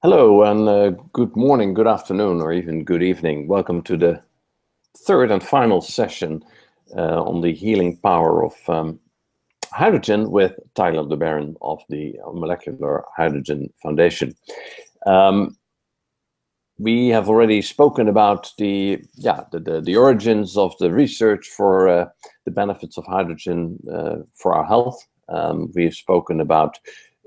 Hello and good morning, good afternoon, or even good evening. Welcome to the third and final session on the healing power of hydrogen with Tyler LeBaron of the Molecular Hydrogen Foundation. We have already spoken about the origins of the research for the benefits of hydrogen for our health. We've spoken about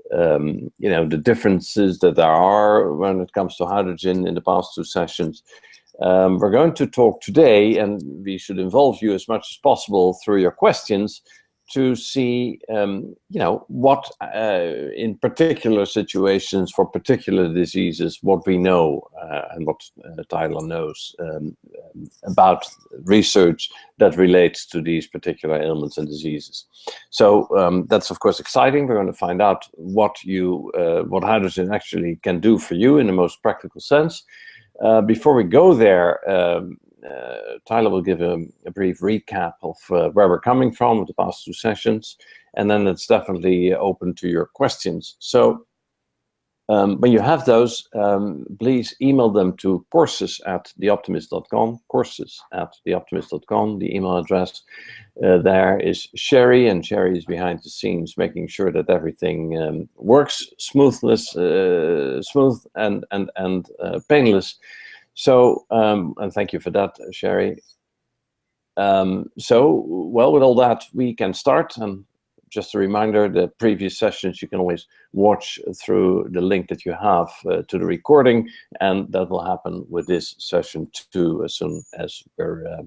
the differences that there are when it comes to hydrogen in the past two sessions. We're going to talk today, and we should involve you as much as possible through your questions to see, what in particular situations for particular diseases, what we know and what Tyler knows about research that relates to these particular ailments and diseases. So that's of course exciting. We're going to find out what hydrogen actually can do for you in the most practical sense. Before we go there, Tyler will give a brief recap of where we're coming from with the past two sessions, and then it's definitely open to your questions. So when you have those, please email them to courses@theoptimist.com, courses@theoptimist.com. The email address there is Sherry, and Sherry is behind the scenes making sure that everything works smooth and painless. So, and thank you for that, Sherry. With all that, we can start. And just a reminder, the previous sessions you can always watch through the link that you have to the recording, and that will happen with this session too as soon as we're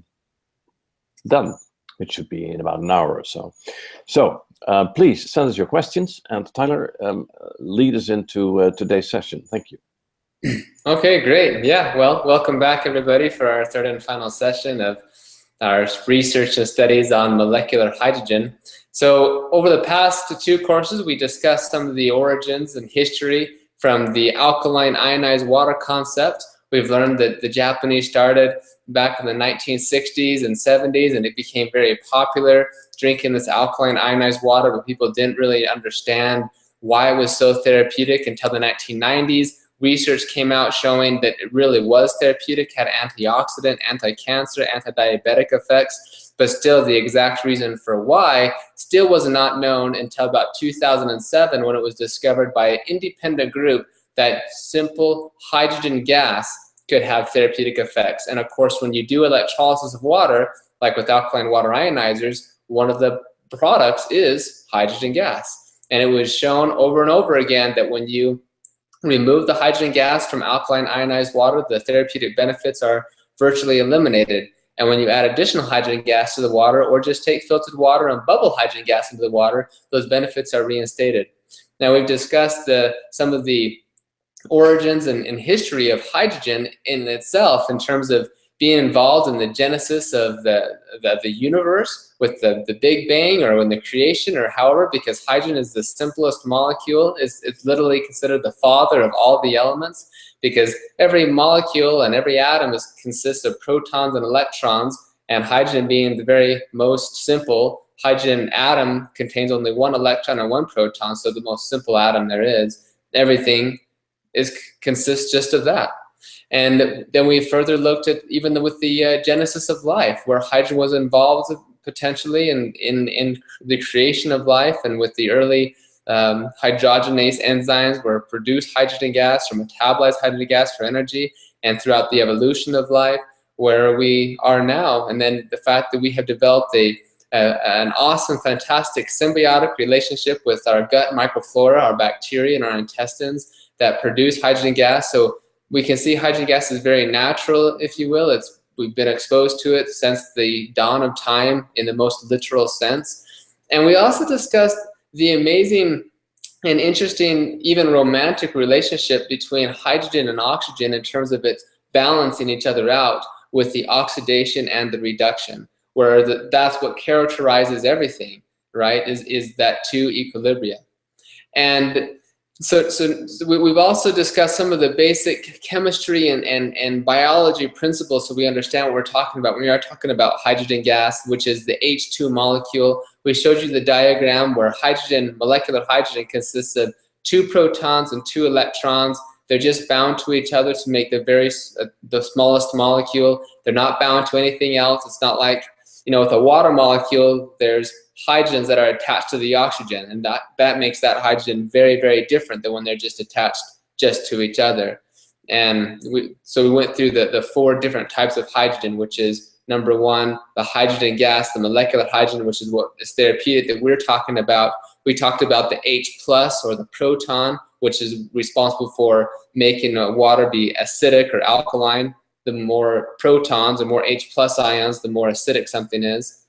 done, which should be in about an hour or so. So please send us your questions, and Tyler, lead us into today's session. Thank you. Okay, great. Yeah, well, welcome back everybody for our third and final session of our research and studies on molecular hydrogen. So over the past two courses, we discussed some of the origins and history from the alkaline ionized water concept. We've learned that the Japanese started back in the 1960s and 70s, and it became very popular drinking this alkaline ionized water, but people didn't really understand why it was so therapeutic until the 1990s. Research came out showing that it really was therapeutic, had antioxidant, anti-cancer, anti-diabetic effects, but still the exact reason for why still was not known until about 2007, when it was discovered by an independent group that simple hydrogen gas could have therapeutic effects. And of course, when you do electrolysis of water, like with alkaline water ionizers, one of the products is hydrogen gas. And it was shown over and over again that when you remove the hydrogen gas from alkaline ionized water, the therapeutic benefits are virtually eliminated. And when you add additional hydrogen gas to the water, or just take filtered water and bubble hydrogen gas into the water, those benefits are reinstated. Now, we've discussed some of the origins and history of hydrogen in itself in terms of being involved in the genesis of the universe with the Big Bang, or in the creation, or however, because hydrogen is the simplest molecule. It's literally considered the father of all the elements, because every molecule and every atom consists of protons and electrons, and hydrogen being the very most simple, hydrogen atom contains only one electron and one proton, so the most simple atom there is. Everything consists just of that. And then we further looked at even with the genesis of life, where hydrogen was involved potentially in the creation of life, and with the early hydrogenase enzymes where produce hydrogen gas or metabolize hydrogen gas for energy, and throughout the evolution of life where we are now. And then the fact that we have developed an awesome, fantastic symbiotic relationship with our gut microflora, our bacteria and our intestines that produce hydrogen gas. So we can see hydrogen gas is very natural, if you will. We've been exposed to it since the dawn of time in the most literal sense. And we also discussed the amazing and interesting, even romantic relationship between hydrogen and oxygen in terms of its balancing each other out with the oxidation and the reduction, where that's what characterizes everything, right, is that two equilibria. And so we've also discussed some of the basic chemistry and biology principles, so we understand what we're talking about when we are talking about hydrogen gas, which is the H2 molecule. We showed you the diagram where molecular hydrogen consists of 2 protons and 2 electrons They're just bound to each other to make the smallest molecule. They're not bound to anything else. It's not like, with a water molecule, there's hydrogens that are attached to the oxygen, and that makes that hydrogen very, very different than when they're just attached just to each other. And so we went through the 4 different types of hydrogen, which is number 1, the hydrogen gas, the molecular hydrogen, which is what is therapeutic that we're talking about. We talked about the H plus, or the proton, which is responsible for making water be acidic or alkaline. The more protons or more H plus ions, the more acidic something is.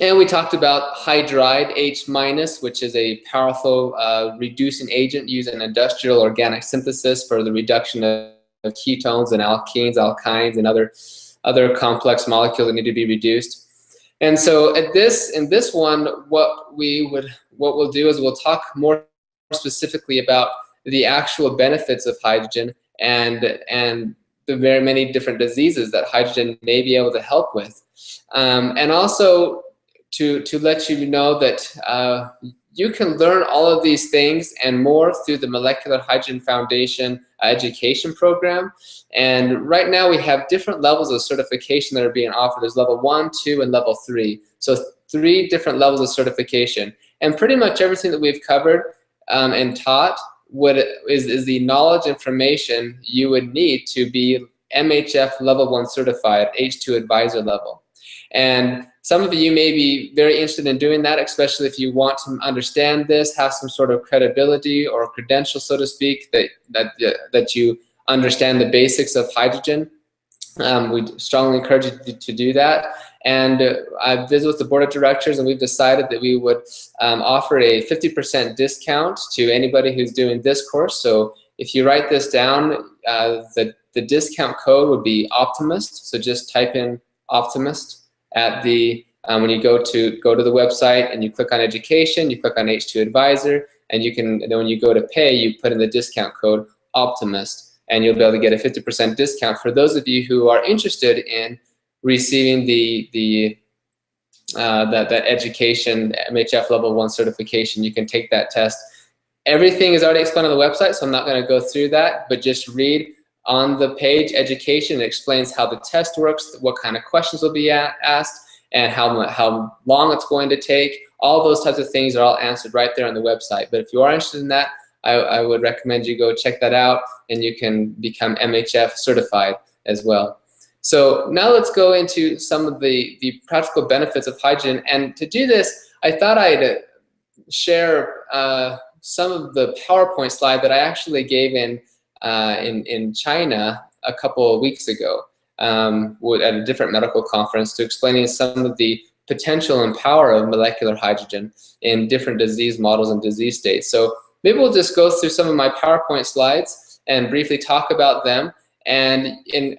And we talked about hydride, H minus, which is a powerful reducing agent used in industrial organic synthesis for the reduction of ketones and alkenes, alkynes, and other complex molecules that need to be reduced. And so in this one, what we'll do is we'll talk more specifically about the actual benefits of hydrogen and the very many different diseases that hydrogen may be able to help with. And also to let you know that you can learn all of these things and more through the Molecular Hydrogen Foundation education program. And right now we have different levels of certification that are being offered. There's level 1, 2, and level 3. So 3 different levels of certification. And pretty much everything that we've covered and taught is the knowledge information you would need to be MHF level 1 certified, H2 advisor level. And some of you may be very interested in doing that, especially if you want to understand this, have some sort of credibility or credential, so to speak, that you understand the basics of hydrogen. We strongly encourage you to do that. And I visited with the board of directors, and we've decided that we would offer a 50% discount to anybody who's doing this course. So if you write this down, the discount code would be Optimist. So just type in Optimist at when you go to the website and you click on education, you click on H2 advisor, and then when you go to pay, you put in the discount code Optimist, and you'll be able to get a 50% discount for those of you who are interested in receiving that education, MHF level 1 certification. You can take that test. Everything is already explained on the website, so I'm not going to go through that, but just read on the page education. It explains how the test works, what kind of questions will be asked, and how long it's going to take. All those types of things are all answered right there on the website. But if you are interested in that, I would recommend you go check that out, and you can become MHF certified as well. So now let's go into some of the practical benefits of hydrogen. And to do this, I thought I'd share some of the PowerPoint slide that I actually gave in China a couple of weeks ago at a different medical conference, to explaining some of the potential and power of molecular hydrogen in different disease models and disease states. So maybe we'll just go through some of my PowerPoint slides and briefly talk about them. And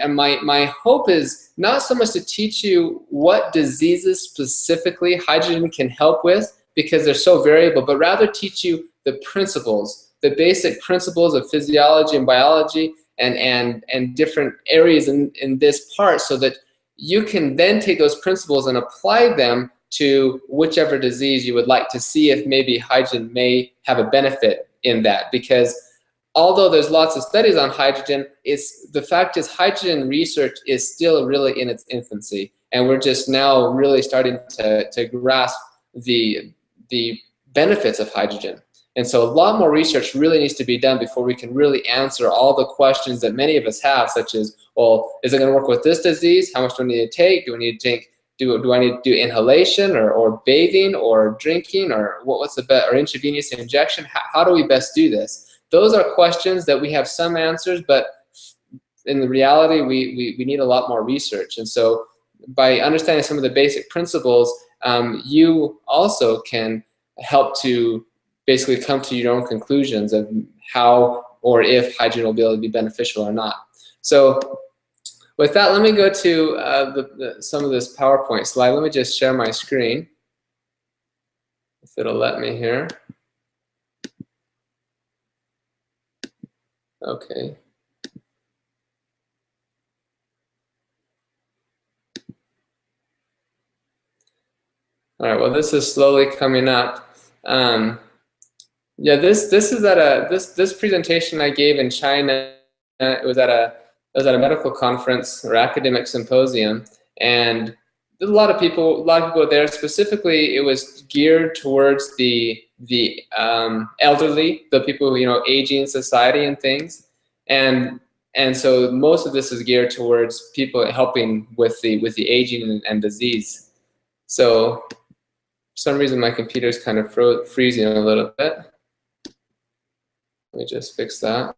my hope is not so much to teach you what diseases specifically hydrogen can help with, because they're so variable, but rather teach you the principles, the basic principles of physiology and biology and different areas in this part, so that you can then take those principles and apply them to whichever disease you would like to see if maybe hydrogen may have a benefit in that. Because although there's lots of studies on hydrogen, the fact is hydrogen research is still really in its infancy, and we're just now really starting to grasp the benefits of hydrogen. And so a lot more research really needs to be done before we can really answer all the questions that many of us have, such as, well, is it going to work with this disease? How much do I need to take? Do I need to take? Do I need to do inhalation or bathing or drinking, or what's the best, or intravenous injection? How do we best do this? Those are questions that we have some answers, but in the reality, we need a lot more research. And so by understanding some of the basic principles, you also can help to basically come to your own conclusions of how or if hydrogen will be able to be beneficial or not. So with that, let me go to some of this PowerPoint slide. Let me just share my screen, if it'll let me here. Okay. All right, well, this is slowly coming up. Yeah, this is at a this presentation I gave in China. It was at a medical conference or academic symposium, and there's a lot of people there. Specifically, it was geared towards the elderly, the people who, aging society and things, and so most of this is geared towards people helping with the aging and disease. So for some reason my computer's kind of freezing a little bit. Let me just fix that.